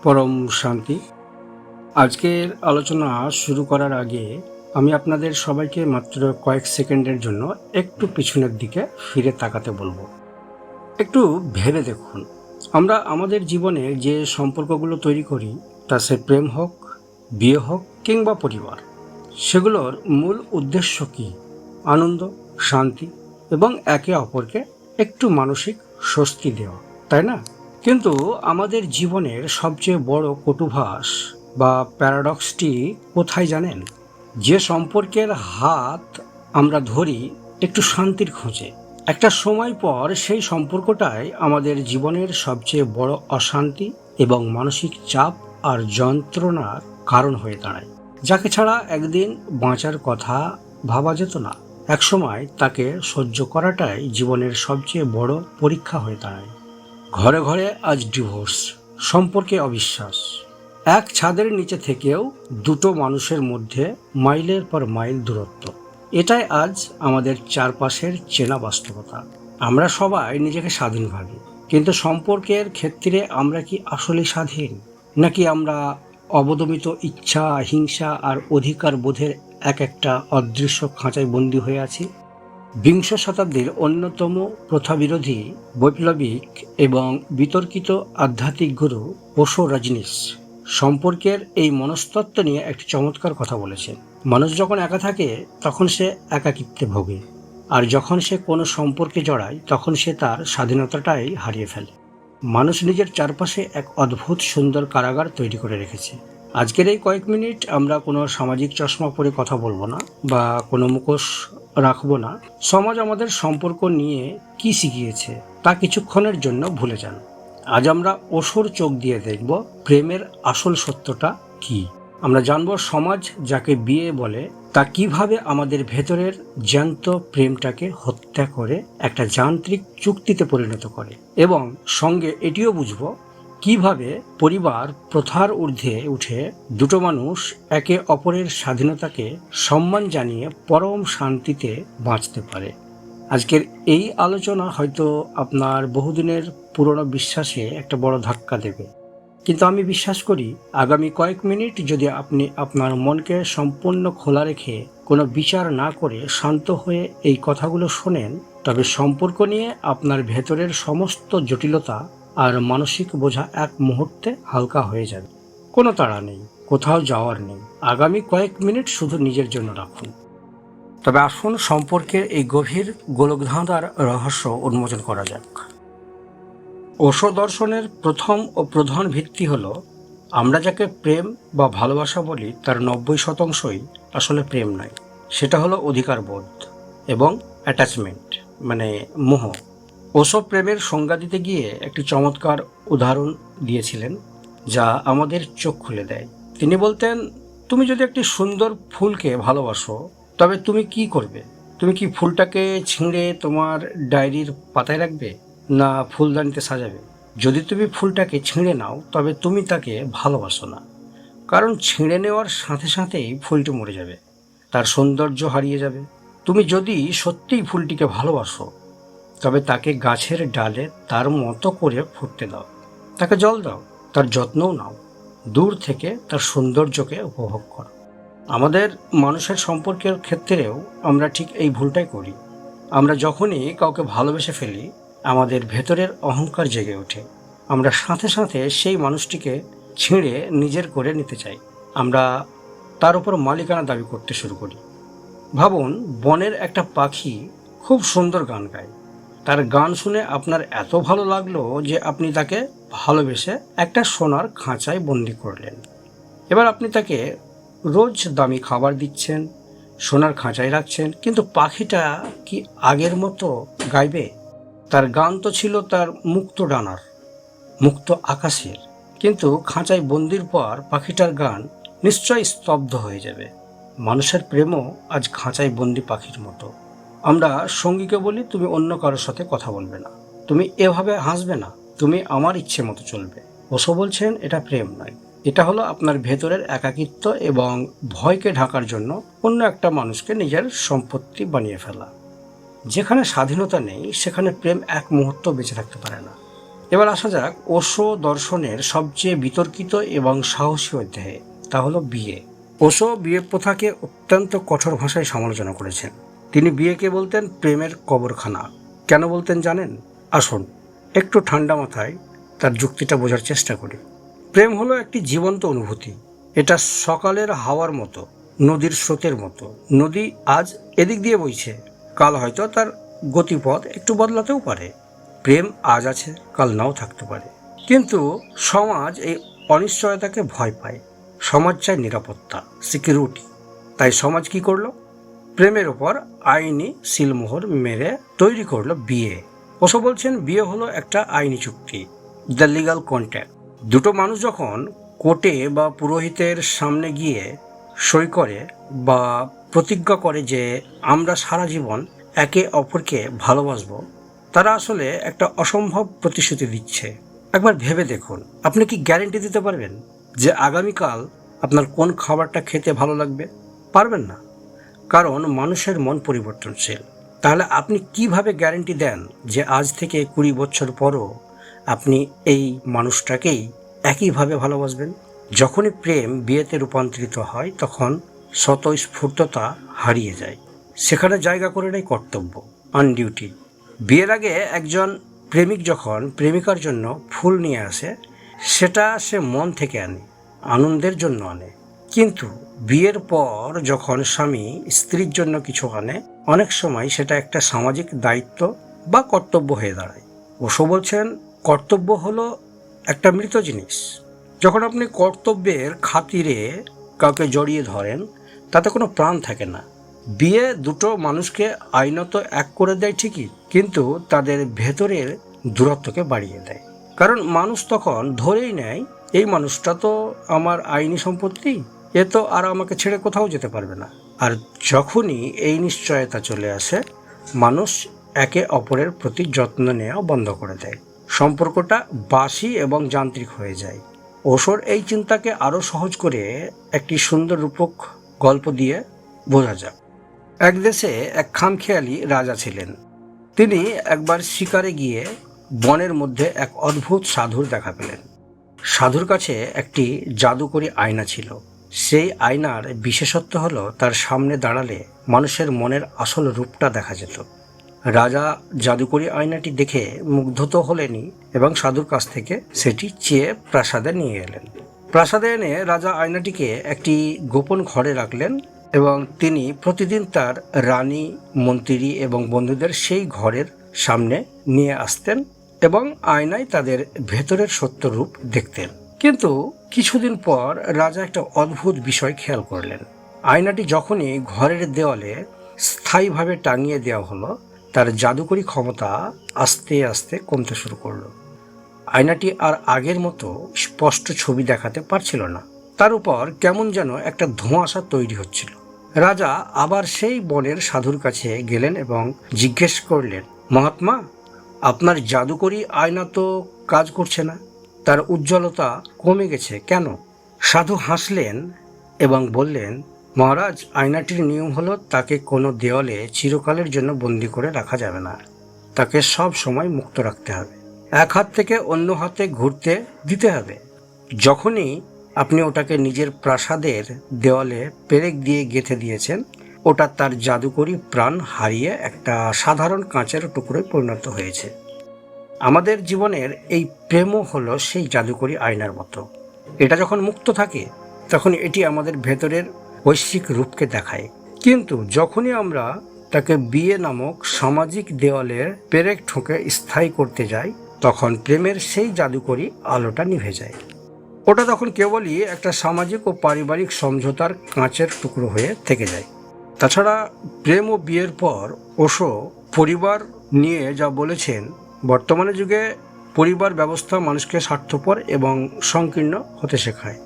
পরম শান্তি। আজকের আলোচনা শুরু করার আগে আমি আপনাদের সবাইকে মাত্র কয়েক সেকেন্ডের জন্য একটু পিছনের দিকে ফিরে তাকাতে বলবো। একটু ভেবে দেখুন, আমরা আমাদের জীবনে যে সম্পর্কগুলো তৈরি করি, তা সে প্রেম হোক, বিয়ে হোক কিংবা পরিবার, সেগুলোর মূল উদ্দেশ্য কি? আনন্দ, শান্তি এবং একে অপরকে একটু মানসিক স্বস্তি দেওয়া, তাই না? কিন্তু আমাদের জীবনের সবচেয়ে বড় কটুভাস বা প্যারাডক্সটি কোথায় জানেন? যে সম্পর্কের হাত আমরা ধরি একটু শান্তির খোঁজে, একটা সময় পর সেই সম্পর্কটাই আমাদের জীবনের সবচেয়ে বড় অশান্তি এবং মানসিক চাপ আর যন্ত্রণার কারণ হয়ে দাঁড়ায়। যাকে ছাড়া একদিন বাঁচার কথা ভাবা যেত না, একসময় তাকে সহ্য করাটাই জীবনের সবচেয়ে বড় পরীক্ষা হয়ে দাঁড়ায়। ঘরে ঘরে আজ ডিভোর্স, সম্পর্কে অবিশ্বাস, এক ছাদের নিচে থেকেও দুটো মানুষের মধ্যে মাইলের পর মাইল দূরত্ব। এটাই আজ আমাদের চারপাশের চেনা বাস্তবতা। আমরা সবাই নিজেকে স্বাধীন ভাবি, কিন্তু সম্পর্কের ক্ষেত্রে আমরা কি আসলে স্বাধীন, নাকি আমরা অবদমিত ইচ্ছা, হিংসা আর অধিকার বোধের এক একটা অদৃশ্য খাঁচায় বন্দী হয়ে আছি? বিংশ শতাব্দীর অন্যতম প্রথাবিরোধী, বৈপ্লবিক এবং বিতর্কিত আধ্যাত্মিক গুরু ওশো রজনীশ সম্পর্কের এই মনস্তত্ত্ব নিয়ে একটি চমৎকার কথা বলেছেন। মানুষ যখন একা থাকে তখন সে একাকিত্বে ভোগে, আর যখন সে কোনো সম্পর্কে জড়ায় তখন সে তার স্বাধীনতাটাই হারিয়ে ফেলে। মানুষ নিজের চারপাশে এক অদ্ভুত সুন্দর কারাগার তৈরি করে রেখেছে। আজকের এই কয়েক মিনিট আমরা কোনো সামাজিক চশমা পরে কথা বলবো না বা কোনো মুখোশ রাখবো না। সমাজ আমাদের সম্পর্ক নিয়ে কি শিখিয়েছে তা কিছুক্ষণের জন্য ভুলে যান। আজ আমরা ওশোর চোখ দিয়ে দেখব প্রেমের আসল সত্যটা কি। আমরা জানব সমাজ যাকে বিয়ে বলে তা কিভাবে আমাদের ভেতরের জ্যান্ত প্রেমটাকে হত্যা করে একটা যান্ত্রিক চুক্তিতে পরিণত করে, এবং সঙ্গে এটিও বুঝব কিভাবে পরিবার প্রথার ঊর্ধ্বে উঠে দুটো মানুষ একে অপরের স্বাধীনতাকে সম্মান জানিয়ে পরম শান্তিতে বাঁচতে পারে। আজকের এই আলোচনা হয়তো আপনার বহুদিনের পুরনো বিশ্বাসে একটা বড় ধাক্কা দেবে, কিন্তু আমি বিশ্বাস করি আগামী কয়েক মিনিট যদি আপনি আপনার মনকে সম্পূর্ণ খোলা রেখে কোনো বিচার না করে শান্ত হয়ে এই কথাগুলো শোনেন, তবে সম্পর্ক নিয়ে আপনার ভেতরের সমস্ত জটিলতা আর মানসিক বোঝা এক মুহূর্তে হালকা হয়ে যাবে। কোনো তাড়া নেই, কোথাও যাওয়ার নেই। আগামী কয়েক মিনিট শুধু নিজের জন্য রাখুন। তবে আসুন সম্পর্কের এই গভীর গোলকধাঁধার রহস্য উন্মোচন করা যাক। ওশো দর্শনের প্রথম ও প্রধান ভিত্তি হল, আমরা যাকে প্রেম বা ভালোবাসা বলি তার 90%ই আসলে প্রেম নয়, সেটা হলো অধিকার বোধ এবং অ্যাটাচমেন্ট, মানে মোহ। ওশো প্রেমের সংজ্ঞা দিতে গিয়ে একটি চমৎকার উদাহরণ দিয়েছিলেন যা আমাদের চোখ খুলে দেয়। তিনি বলতেন, তুমি যদি একটি সুন্দর ফুলকে ভালোবাসো, তবে তুমি কি করবে? তুমি কি ফুলটাকে ছিঁড়ে তোমার ডায়েরির পাতায় রাখবে, না ফুলদানিতে সাজাবে? যদি তুমি ফুলটাকে ছিঁড়ে নাও তবে তুমি তাকে ভালোবাসো না, কারণ ছিঁড়ে নেওয়ার সাথে সাথেই ফুলটি মরে যাবে, তার সৌন্দর্য হারিয়ে যাবে। তুমি যদি সত্যিই ফুলটিকে ভালোবাসো তবে তাকে গাছের ডালে তার মতো করে ফুটতে দাও, তাকে জল দাও, তার যত্নও নাও, দূর থেকে তার সৌন্দর্যকে উপভোগ করো। আমাদের মানুষের সম্পর্কের ক্ষেত্রেও আমরা ঠিক এই ভুলটাই করি। আমরা যখনই কাউকে ভালোবেসে ফেলি, আমাদের ভেতরের অহংকার জেগে ওঠে। আমরা সাথে সাথে সেই মানুষটিকে ছিঁড়ে নিজের করে নিতে চাই। আমরা তার উপর মালিকানা দাবি করতে শুরু করি। ভাবুন, বনের একটা পাখি খুব সুন্দর গান গায়। তার গান শুনে আপনার এত ভালো লাগলো যে আপনি তাকে ভালোবেসে একটা সোনার খাঁচায় বন্দি করলেন। এবার আপনি তাকে রোজ দামি খাবার দিচ্ছেন, সোনার খাঁচায় রাখছেন, কিন্তু পাখিটা কি আগের মতো গাইবে? তার গান তো ছিল তার মুক্ত ডানার, মুক্ত আকাশের, কিন্তু খাঁচায় বন্দির পর পাখিটার গান নিশ্চয়ই স্তব্ধ হয়ে যাবে। মানুষের প্রেমও আজ খাঁচায় বন্দি পাখির মতো। আমরা সঙ্গীকে বলি, তুমি অন্য কারোর সাথে কথা বলবে না, তুমি এভাবে হাসবে না, তুমি আমার ইচ্ছে মতো চলবে। ওশো বলছেন এটা প্রেম নয়, এটা হলো আপনার ভেতরের একাকিত্ব এবং ভয়কে ঢাকার জন্য অন্য একটা মানুষকে নিজের সম্পত্তি বানিয়ে ফেলা। যেখানে স্বাধীনতা নেই সেখানে প্রেম এক মুহূর্ত বেঁচে থাকতে পারে না। এবার আসা যাক ওশো দর্শনের সবচেয়ে বিতর্কিত এবং সাহসী অধ্যায়ে, তা হলো বিয়ে। ওশো বিয়ে প্রথাকে অত্যন্ত কঠোর ভাষায় সমালোচনা করেছেন। তিনি বিয়েকে বলতেন প্রেমের কবরখানা। কেন বলতেন জানেন? আসুন একটু ঠান্ডা মাথায় তার যুক্তিটা বোঝার চেষ্টা করি। প্রেম হলো একটি জীবন্ত অনুভূতি। এটা সকালের হাওয়ার মতো, নদীর স্রোতের মতো। নদী আজ এদিক দিয়ে বইছে, কাল হয়তো তার গতিপথ একটু বদলাতেও পারে। প্রেম আজ আছে, কাল নাও থাকতে পারে। কিন্তু সমাজ এই অনিশ্চয়তাকে ভয় পায়। সমাজ চায় নিরাপত্তা, সিকিউরিটি। তাই সমাজ কি করলো? প্রেমের ওপর আইনি সিলমোহর মেরে তৈরি করলো বিয়ে। ওশো বলছেন বিয়ে হলো একটা আইনি চুক্তি, দ্য লিগাল কন্ট্যাক্ট। দুটো মানুষ যখন কোর্টে বা পুরোহিতের সামনে গিয়ে সই করে বা প্রতিজ্ঞা করে যে আমরা সারা জীবন একে অপরকে ভালোবাসবো, তারা আসলে একটা অসম্ভব প্রতিশ্রুতি দিচ্ছে। একবার ভেবে দেখুন, আপনি কি গ্যারেন্টি দিতে পারবেন যে আগামীকাল আপনার কোন খাবারটা খেতে ভালো লাগবে? পারবেন না, কারণ মানুষের মন পরিবর্তনশীল। তাহলে আপনি কিভাবে গ্যারেন্টি দেন যে আজ থেকে 20 বছর পরও আপনি এই মানুষটাকেই একইভাবে ভালোবাসবেন? যখনই প্রেম বিয়েতে রূপান্তরিত হয় তখন স্বতঃস্ফূর্ততা হারিয়ে যায়। সেখানে জায়গা করে নেয় কর্তব্য, আনডিউটি। বিয়ের আগে একজন প্রেমিক যখন প্রেমিকার জন্য ফুল নিয়ে আসে, সেটা সে মন থেকে আনে, আনন্দের জন্য আনে। কিন্তু বিয়ের পর যখন স্বামী স্ত্রীর জন্য কিছু আনে, অনেক সময় সেটা একটা সামাজিক দায়িত্ব বা কর্তব্য হয়ে দাঁড়ায়। ওশো বলছেন কর্তব্য হলো একটা মৃত জিনিস। যখন আপনি কর্তব্যের খাতিরে কাউকে জড়িয়ে ধরেন, তাতে কোনো প্রাণ থাকে না। বিয়ে দুটো মানুষকে আইনত এক করে দেয় ঠিকই, কিন্তু তাদের ভেতরের দূরত্বকে বাড়িয়ে দেয়। কারণ মানুষ তখন ধরেই নেয় এই মানুষটা তো আমার আইনি সম্পত্তি, এ তো আর আমাকে ছেড়ে কোথাও যেতে পারবে না। আর যখনই এই নিশ্চয়তা চলে আসে, মানুষ একে অপরের প্রতি যত্ন নেওয়া বন্ধ করে দেয়। সম্পর্কটা বাসি এবং যান্ত্রিক হয়ে যায়। ওশোর এই চিন্তাকে আরও সহজ করে একটি সুন্দর রূপক গল্প দিয়ে বোঝা যাক। এক দেশে এক খামখেয়ালি রাজা ছিলেন। তিনি একবার শিকারে গিয়ে বনের মধ্যে এক অদ্ভুত সাধুর দেখা পেলেন। সাধুর কাছে একটি জাদুকরী আয়না ছিল। সেই আয়নার বিশেষত্ব হলো তার সামনে দাঁড়ালে মানুষের মনের আসল রূপটা দেখা যেত। রাজা জাদুকরী আয়নাটি দেখে মুগ্ধ তো হলেনই, এবং সাধুর কাছ থেকে সেটি চেয়ে প্রাসাদে নিয়ে এলেন। প্রাসাদে এনে রাজা আয়নাটিকে একটি গোপন ঘরে রাখলেন এবং তিনি প্রতিদিন তার রানী, মন্ত্রী এবং বন্ধুদের সেই ঘরের সামনে নিয়ে আসতেন এবং আয়নায় তাদের ভেতরের সত্য রূপ দেখতেন। কিন্তু কিছুদিন পর রাজা একটা অদ্ভুত বিষয় খেয়াল করলেন। আয়নাটি যখনই ঘরের দেওয়ালে স্থায়ীভাবে টাঙিয়ে দেওয়া হলো, তার জাদুকরী ক্ষমতা আস্তে আস্তে কমতে শুরু করলো। আয়নাটি আর আগের মতো স্পষ্ট ছবি দেখাতে পারছিল না। তার উপর কেমন যেন একটা ধোঁয়াশা তৈরি হচ্ছিল। রাজা আবার সেই বনের সাধুর কাছে গেলেন এবং জিজ্ঞেস করলেন, মহাত্মা, আপনার জাদুকরী আয়না তো কাজ করছে না, তার উজ্জ্বলতা কমে গেছে কেন? সাধু হাসলেন এবং বললেন, মহারাজ, আয়নাটির নিয়ম হলো তাকে কোনো দেওয়ালে চিরকালের জন্য বন্দি করে রাখা যাবে না। তাকে সব সময় মুক্ত রাখতে হবে, এক হাত থেকে অন্য হাতে ঘুরতে দিতে হবে। যখনই আপনি ওটাকে নিজের প্রাসাদের দেওয়ালে পেরেক দিয়ে গেঁথে দিয়েছেন, ওটা তার জাদুকরী প্রাণ হারিয়ে একটা সাধারণ কাঁচের টুকরোয় পরিণত হয়েছে। আমাদের জীবনের এই প্রেমও হলো সেই জাদুকরী আয়নার মতো। এটা যখন মুক্ত থাকে তখন এটি আমাদের ভেতরের বৈশ্বিক রূপকে দেখায়। কিন্তু যখনই আমরা তাকে বিয়ে নামক সামাজিক দেওয়ালের পেরেক ঠোকে স্থায়ী করতে যাই, তখন প্রেমের সেই জাদুকরী আলোটা নিভে যায়। ওটা তখন কেবলই একটা সামাজিক ও পারিবারিক সমঝোতার কাঁচের টুকরো হয়ে থেকে যায়। তাছাড়া প্রেম ও বিয়ের পর ওশো পরিবার নিয়ে যা বলেছেন, বর্তমানে যুগে পরিবার ব্যবস্থা মানুষকে স্বার্থপর এবং সংকীর্ণ হতে শেখায়।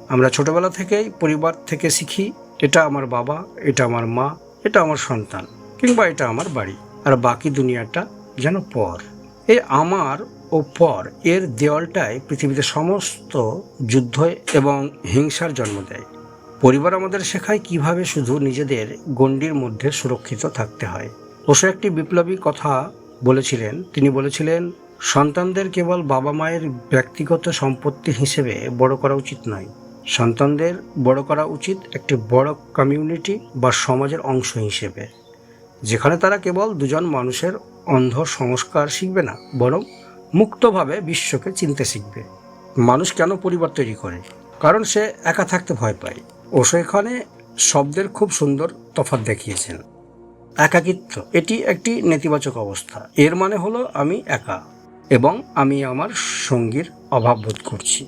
আমরা ছোটবেলা থেকেই পরিবার থেকে শিখি, এটা আমার বাবা, এটা আমার মা, এটা আমার সন্তান, কিংবা এটা আমার বাড়ি, আর বাকি দুনিয়াটা যেন পর। এই আমার ও পর এর দেওয়ালটাই পৃথিবীতে সমস্ত যুদ্ধ এবং হিংসার জন্ম দেয়। পরিবার আমাদের শেখায় কিভাবে শুধু নিজেদের গণ্ডির মধ্যে সুরক্ষিত থাকতে হয়। ওশো একটি বিপ্লবী কথা বলেছিলেন। তিনি বলেছিলেন, সন্তানদের কেবল বাবা মায়ের ব্যক্তিগত সম্পত্তি হিসেবে বড় করা উচিত নয়। সন্তানদের বড় করা উচিত একটি বড় কমিউনিটি বা সমাজের অংশ হিসেবে, যেখানে তারা কেবল দুজন মানুষের অন্ধ সংস্কার শিখবে না, বরং মুক্তভাবে বিশ্বকে চিনতে শিখবে। মানুষ কেন পরিবার তৈরি করে? কারণ সে একা থাকতে ভয় পায়। ওশো এখানে শব্দের খুব সুন্দর তফাৎ দেখিয়েছেন। একাকিত্ব এটি একটি নেতিবাচক অবস্থা। এর মানে হলো আমি একা এবং আমি আমার সঙ্গীর অভাব বোধ করছি।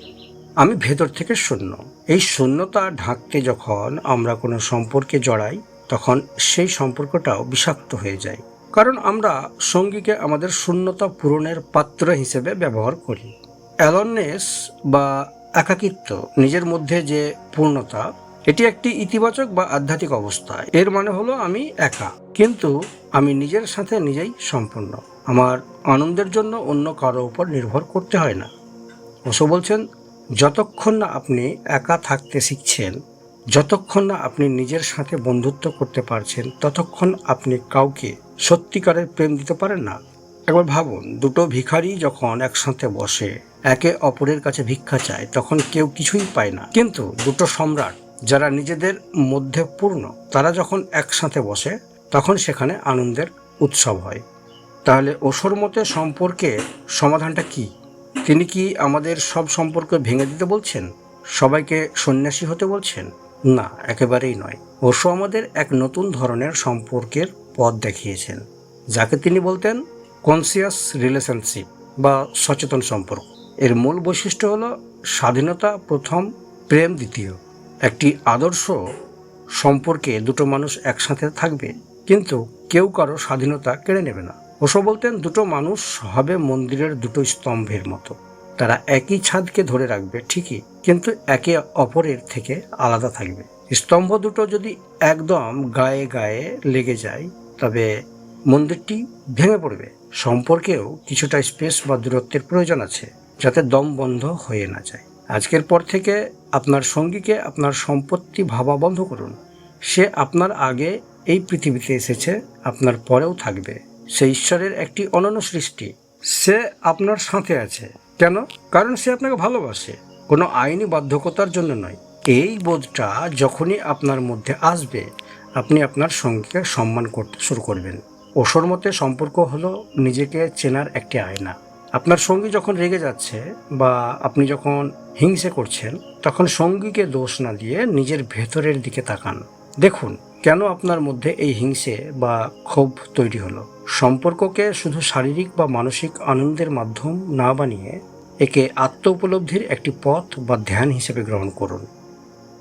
আমি ভেতর থেকে শূন্য। এই শূন্যতা ঢাকতে যখন আমরা কোনো সম্পর্কে জড়াই, তখন সেই সম্পর্কটাও বিষাক্ত হয়ে যায়, কারণ আমরা সঙ্গীকে আমাদের শূন্যতা পূরণের পাত্র হিসেবে ব্যবহার করি। অ্যালোননেস বা একাকিত্ব, নিজের মধ্যে যে পূর্ণতা, এটি একটি ইতিবাচক বা আধ্যাত্মিক অবস্থা। এর মানে হলো আমি একা, কিন্তু আমি নিজের সাথে নিজেই সম্পূর্ণ। আমার আনন্দের জন্য অন্য কারো উপর নির্ভর করতে হয় না। ওশো বলছেন, যতক্ষণ না আপনি একা থাকতে শিখছেন, যতক্ষণ না আপনি নিজের সাথে বন্ধুত্ব করতে পারছেন, ততক্ষণ আপনি কাউকে সত্যিকারের প্রেম দিতে পারেন না। একবার ভাবুন, দুটো ভিখারি যখন একসাথে বসে একে অপরের কাছে ভিক্ষা চায়, তখন কেউ কিছুই পায় না। কিন্তু দুটো সম্রাট যারা নিজেদের মধ্যে পূর্ণ, তারা যখন একসাথে বসে, তখন সেখানে আনন্দের উৎসব হয়। তাহলে ওশোর মতে সম্পর্কের সমাধানটা কি? তিনি কি আমাদের সব সম্পর্ক ভেঙে দিতে বলছেন? সবাইকে সন্ন্যাসী হতে বলছেন? না, একেবারেই নয়। ওশো আমাদের এক নতুন ধরনের সম্পর্কের পথ দেখিয়েছেন, যাকে তিনি বলতেন কনসিয়াস রিলেশনশিপ বা সচেতন সম্পর্ক। এর মূল বৈশিষ্ট্য হলো স্বাধীনতা প্রথম, প্রেম দ্বিতীয়। একটি আদর্শ সম্পর্কে দুটো মানুষ একসাথে থাকবে, কিন্তু কেউ কারো স্বাধীনতা কেড়ে নেবে না। ওশো বলতেন, দুটো মানুষ হবে মন্দিরের দুটো স্তম্ভের মতো। তারা একই ছাদকে ধরে রাখবে ঠিকই, কিন্তু একে অপরের থেকে আলাদা থাকবে। স্তম্ভ দুটো যদি একদম গায়ে গায়ে লেগে যায়, তবে মন্দিরটি ভেঙে পড়বে। সম্পর্কেও কিছুটা স্পেস বা দূরত্বের প্রয়োজন আছে, যাতে দম বন্ধ হয়ে না যায়। আজকের পর থেকে আপনার সঙ্গীকে আপনার সম্পত্তি ভাবা বন্ধ করুন। সে আপনার আগে এই পৃথিবীতে এসেছে, আপনার পরেও থাকবে। সে ঈশ্বরের একটি অনন্য সৃষ্টি। সে আপনার সাথে আছে। কেন? কারণ সে আপনাকে ভালোবাসে, কোনো আইনি বাধ্যকতার জন্য নয়। এই বোধটা যখনই আপনার মধ্যে আসবে, আপনি আপনার সঙ্গীকে সম্মান করতে শুরু করবেন। ওশোর মতে সম্পর্ক হলো নিজেকে চেনার একটি আয়না। আপনার সঙ্গী যখন রেগে যাচ্ছে বা আপনি যখন হিংসে করছেন, তখন সঙ্গীকে দোষ না দিয়ে নিজের ভেতরের দিকে তাকান। দেখুন কেন আপনার মধ্যে এই হিংসে বা ক্ষোভ তৈরি হলো। সম্পর্ককে শুধু শারীরিক বা মানসিক আনন্দের মাধ্যম না বানিয়ে একে আত্ম উপলব্ধির একটি পথ বা ধ্যান হিসেবে গ্রহণ করুন।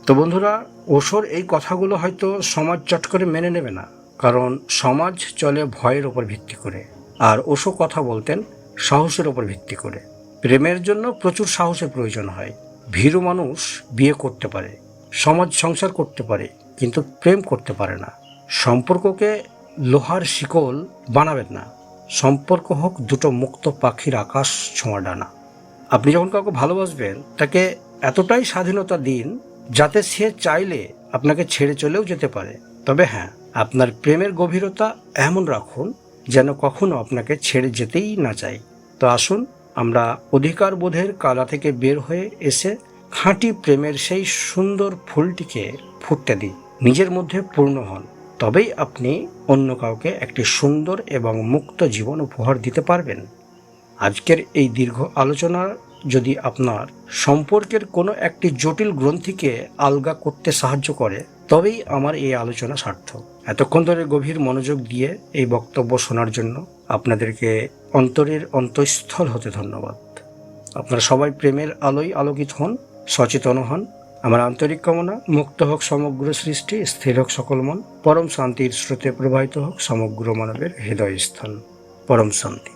তো বন্ধুরা, ওশোর এই কথাগুলো হয়তো সমাজ চট করে মেনে নেবে না, কারণ সমাজ চলে ভয়ের ওপর ভিত্তি করে, আর ওশো কথা বলতেন সাহসের ওপর ভিত্তি করে। প্রেমের জন্য প্রচুর সাহসের প্রয়োজন হয়। ভীরু মানুষ বিয়ে করতে পারে, সমাজ সংসার করতে পারে, কিন্তু প্রেম করতে পারে না। সম্পর্ককে লোহার শিকল বানাবেন না। সম্পর্ক হোক দুটো মুক্ত পাখির আকাশ ছোঁয়া ডানা। আপনি যখন কাউকে ভালোবাসবেন, তাকে এতটাই স্বাধীনতা দিন যাতে সে চাইলে আপনাকে ছেড়ে চলেও যেতে পারে। তবে হ্যাঁ, আপনার প্রেমের গভীরতা এমন রাখুন যেন কখনো আপনাকে ছেড়ে যেতেই না চাই। তো আসুন আমরা অধিকার বোধের কালা থেকে বের হয়ে এসে খাঁটি প্রেমের সেই সুন্দর ফুলটিকে ফুটতে দিই। নিজের মধ্যে পূর্ণ হন, তবেই আপনি অন্য কাউকে একটি সুন্দর এবং মুক্ত জীবন উপহার দিতে পারবেন। আজকের এই দীর্ঘ আলোচনা যদি আপনার সম্পর্কের কোনো একটি জটিল গ্রন্থিকে আলগা করতে সাহায্য করে, তবেই আমার এই আলোচনা সার্থক। এতক্ষণ ধরে গভীর মনোযোগ দিয়ে এই বক্তব্য শোনার জন্য আপনাদেরকে অন্তরের অন্তঃস্থল হতে ধন্যবাদ। আপনারা সবাই প্রেমের আলোয় আলোকিত হন, সচেতন হন। আমার আন্তরিক কামনা, মুক্ত হোক সমগ্র সৃষ্টি, স্থির হোক সকল মন, পরম শান্তির স্রোতে প্রবাহিত হোক সমগ্র মানবের হৃদয় স্থান। পরম শান্তি।